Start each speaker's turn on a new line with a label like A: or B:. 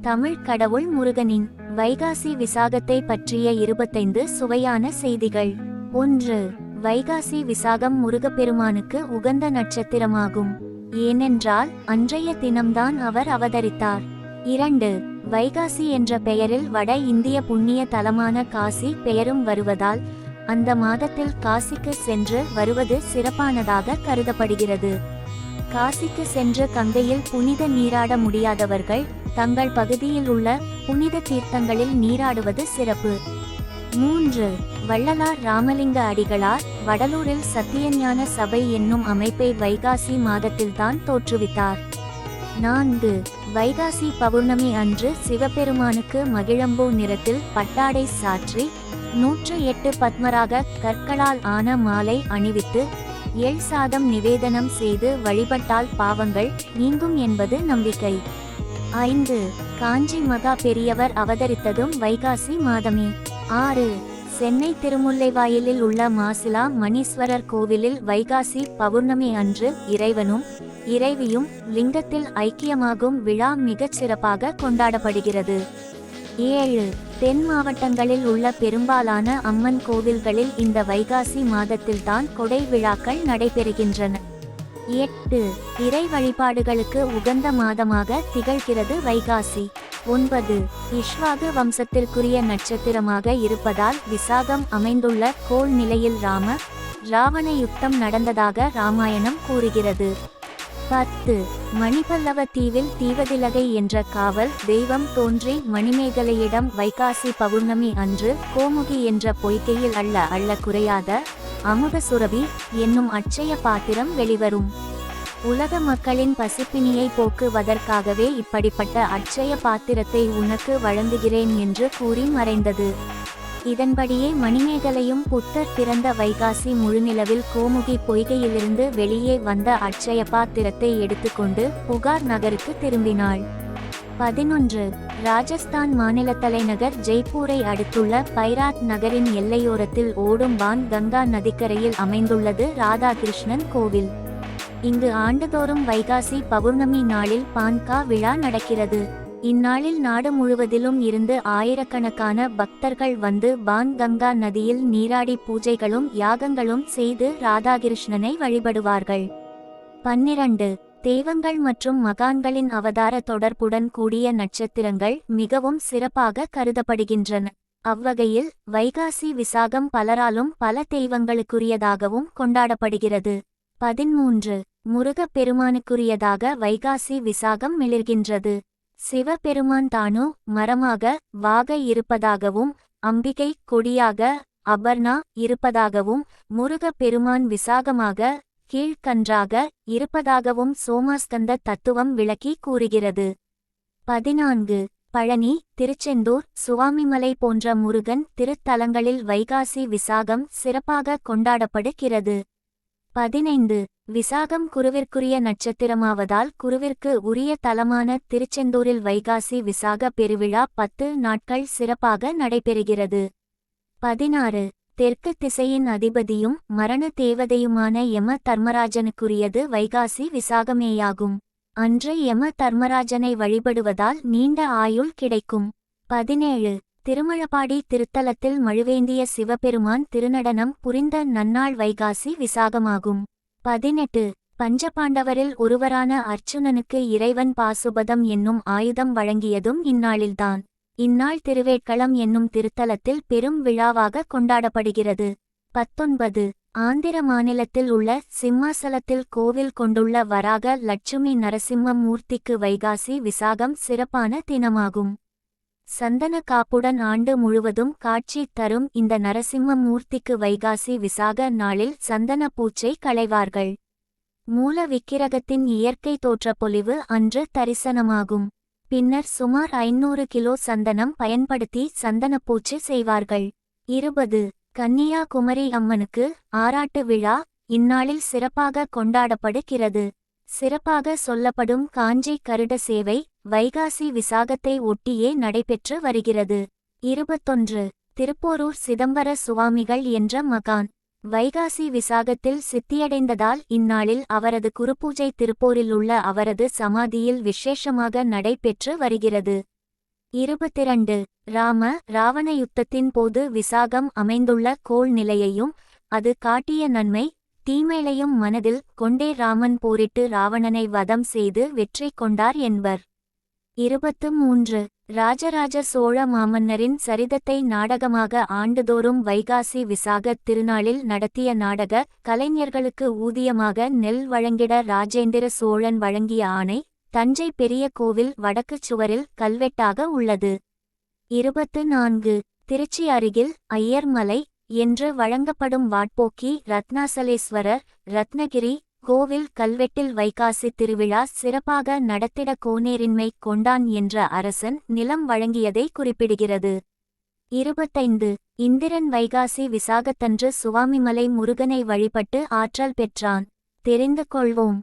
A: தமிழ் கடவுள் முருகனின் வைகாசி விசாகத்தை பற்றிய 25 சுவையான செய்திகள். 1. வைகாசி விசாகம் முருகப்பெருமானுக்கு உகந்த நட்சத்திரமாகும். ஏனென்றால் அன்றைய தினம்தான் அவர் அவதரித்தார். 2. வைகாசி என்ற பெயரில் வட இந்திய புண்ணிய தலமான காசி பெயரும் வருவதால் அந்த மாதத்தில் காசிக்கு சென்று வருவது சிறப்பானதாக கருதப்படுகிறது. காசிக்கு சென்று கங்கையில் புனித நீராட முடியாதவர்கள் தங்கள் பகுதியில் உள்ள புனித தீர்த்தங்களில் நீராடுவது சிறப்பு. 3. வள்ளலார் ராமலிங்க அடிகளார் வடலூரில் சத்தியஞான சபை என்னும் அமைப்பை வைகாசி மாதத்தில்தான் தோற்றுவித்தார். 4. வைகாசி பௌர்ணமி அன்று சிவபெருமானுக்கு மகிழம்பூ நிறத்தில் பட்டாடை சாற்றி 108 பத்மராக கற்களால் ஆன மாலை அணிவித்து எள் சாதம் நிவேதனம் செய்து வழிபட்டால் பாவங்கள் நீங்கும் என்பது நம்பிக்கை. 5. காஞ்சி மகா பெரியவர் அவதரித்ததும் வைகாசி மாதமே. 6. சென்னை திருமுல்லைவாயிலில் உள்ள மாசிலா மணீஸ்வரர் கோவிலில் வைகாசி பௌர்ணமி அன்று இறைவனும் இறைவியும் லிங்கத்தில் ஐக்கியமாகும் விழா மிகச் சிறப்பாக கொண்டாடப்படுகிறது. 7. தென் மாவட்டங்களில் உள்ள பெரும்பாலான அம்மன் கோவில்களில் இந்த வைகாசி மாதத்தில்தான் கொடை விழாக்கள் நடைபெறுகின்றன. 8. இறை வழிபாடுகளுக்கு உகந்த மாதமாக திகழ்கிறது வைகாசி. 9. இஷ்வாகு வம்சத்திற்குரிய நட்சத்திரமாக இருப்பதால் விசாகம் அமைந்துள்ள கோள் நிலையில் ராவண யுத்தம் நடந்ததாக ராமாயணம் கூறுகிறது. 10. மணிபல்லவ தீவில் தீவதிலகை என்ற காவல் தெய்வம் தோன்றி மணிமேகலையிடம் வைகாசி பௌர்ணமி அன்று கோமுகி என்ற பொய்கையில் அள்ள குறையாத அமுத சுரபி என்னும் அட்சய பாத்திரம் வெளிவரும். உலக மக்களின் பசிப்பினியை போக்குவதற்காகவே இப்படிப்பட்ட அட்சய பாத்திரத்தை உனக்கு வழங்குகிறேன் என்று கூறி மறைந்தது. இதன்படியே மணிமேகலையும் புத்தர் பிறந்த வைகாசி முழுநிலவில் கோமுகி பொய்கையிலிருந்து வெளியே வந்த அட்சய பாத்திரத்தை எடுத்துக்கொண்டு புகார் நகருக்கு திரும்பினாள். 11. ராஜஸ்தான் மாநில தலைநகர் ஜெய்ப்பூரை அடுத்துள்ள பைராத் நகரின் எல்லையோரத்தில் ஓடும் பான் கங்கா நதிக்கரையில் அமைந்துள்ளது ராதாகிருஷ்ணன் கோவில். இங்கு ஆண்டுதோறும் வைகாசி பௌர்ணமி நாளில் பான்கா விழா நடக்கிறது. இந்நாளில் நாடு முழுவதிலும் இருந்து ஆயிரக்கணக்கான பக்தர்கள் வந்து பான் கங்கா நதியில் நீராடி பூஜைகளும் யாகங்களும் செய்து ராதாகிருஷ்ணனை வழிபடுவார்கள். 12. தெய்வங்கள் மற்றும் மகான்களின் அவதார தொடர்புடன் கூடிய நட்சத்திரங்கள் மிகவும் சிறப்பாக கருதப்படுகின்றன. அவ்வகையில் வைகாசி விசாகம் பலராலும் பல தெய்வங்களுக்குரியதாகவும் கொண்டாடப்படுகிறது. 13. முருகப் பெருமானுக்குரியதாக வைகாசி விசாகம் மிளிர்கின்றது. சிவபெருமான் தானு மரமாக வாக இருப்பதாகவும் அம்பிகை கொடியாக அபர்ணா இருப்பதாகவும் முருகப் பெருமான் விசாகமாக கீழ்கன்றாக இருப்பதாகவும் சோமாஸ்கந்த தத்துவம் விளக்கி கூறுகிறது. 14. பழனி, திருச்செந்தூர், சுவாமிமலை போன்ற முருகன் திருத்தலங்களில் வைகாசி விசாகம் சிறப்பாக கொண்டாடப்படுகிறது. 15. விசாகம் குருவிற்குரிய நட்சத்திரமாவதால் குருவிற்கு உரிய தலமான திருச்செந்தூரில் வைகாசி விசாக பெருவிழா 10 நாட்கள் சிறப்பாக நடைபெறுகிறது. 16. தெற்கு திசையின் அதிபதியும் மரண தேவதையுமான யம தர்மராஜனுக்குரியது வைகாசி விசாகமேயாகும். அன்று யம தர்மராஜனை வழிபடுவதால் நீண்ட ஆயுள் கிடைக்கும். 17. திருமழபாடி திருத்தலத்தில் மழுவேந்திய சிவபெருமான் திருநடனம் புரிந்த நன்னாள் வைகாசி விசாகமாகும். 18. பஞ்சபாண்டவரில் ஒருவரான அர்ச்சுனனுக்கு இறைவன் பாசுபதம் என்னும் ஆயுதம் வழங்கியதும் இந்நாளில்தான். இந்நாள் திருவேட்களம் என்னும் திருத்தலத்தில் பெரும் விழாவாக கொண்டாடப்படுகிறது. 19. ஆந்திர மாநிலத்தில் உள்ள சிம்மாசலத்தில் கோவில் கொண்டுள்ள வராக லட்சுமி நரசிம்ம மூர்த்திக்கு வைகாசி விசாகம் சிறப்பான தினமாகும். சந்தன காப்புடன் ஆண்டு முழுவதும் காட்சி தரும் இந்த நரசிம்ம மூர்த்திக்கு வைகாசி விசாக நாளில் சந்தன பூச்சை களைவார்கள். மூல விக்கிரகத்தின் இயற்கை தோற்றப்பொலிவு அன்று தரிசனமாகும். பின்னர் சுமார் 500 கிலோ சந்தனம் பயன்படுத்தி சந்தனப்பூச்சு செய்வார்கள். 20. கன்னியாகுமரி அம்மனுக்கு ஆராட்டு விழா இந்நாளில் சிறப்பாக கொண்டாடப்படுகிறது. சிறப்பாக சொல்லப்படும் காஞ்சி கருட சேவை வைகாசி விசாகத்தை ஒட்டியே நடைபெற்று வருகிறது. 21. திருப்போரூர் சிதம்பர சுவாமிகள் என்ற மகான் வைகாசி விசாகத்தில் சித்தியடைந்ததால் இந்நாளில் அவரது குருபூஜை திருப்போரில் உள்ள அவரது சமாதியில் விசேஷமாக நடைபெற்று வருகிறது. 22. ராவண யுத்தத்தின் போது விசாகம் அமைந்துள்ள கோள் நிலையையும் அது காட்டிய நன்மை தீமையையும் மனதில் கொண்டே ராமன் போரிட்டு ராவணனை வதம் செய்து வெற்றி கொண்டார் என்பர். 23. ராஜராஜ சோழ மாமன்னரின் சரிதத்தை நாடகமாக ஆண்டுதோறும் வைகாசி விசாக திருநாளில் நடத்திய நாடக கலைஞர்களுக்கு ஊதியமாக நெல் வழங்கிட ராஜேந்திர சோழன் வழங்கிய ஆணை தஞ்சை பெரிய கோவில் வடக்குச் சுவரில் கல்வெட்டாக உள்ளது. 24. திருச்சி அருகில் ஐயர்மலை என்று வழங்கப்படும் வாட்போக்கி ரத்னாசலேஸ்வரர் ரத்னகிரி கோவில் கல்வெட்டில் வைகாசி திருவிழா சிறப்பாக நடத்திட கோனேரின்மை கொண்டான் என்ற அரசன் நிலம் வழங்கியதை குறிப்பிடுகிறது. 25. இந்திரன் வைகாசி விசாகத்தன்று சுவாமிமலை முருகனை வழிபட்டு ஆற்றல் பெற்றான். தெரிந்து கொள்வோம்.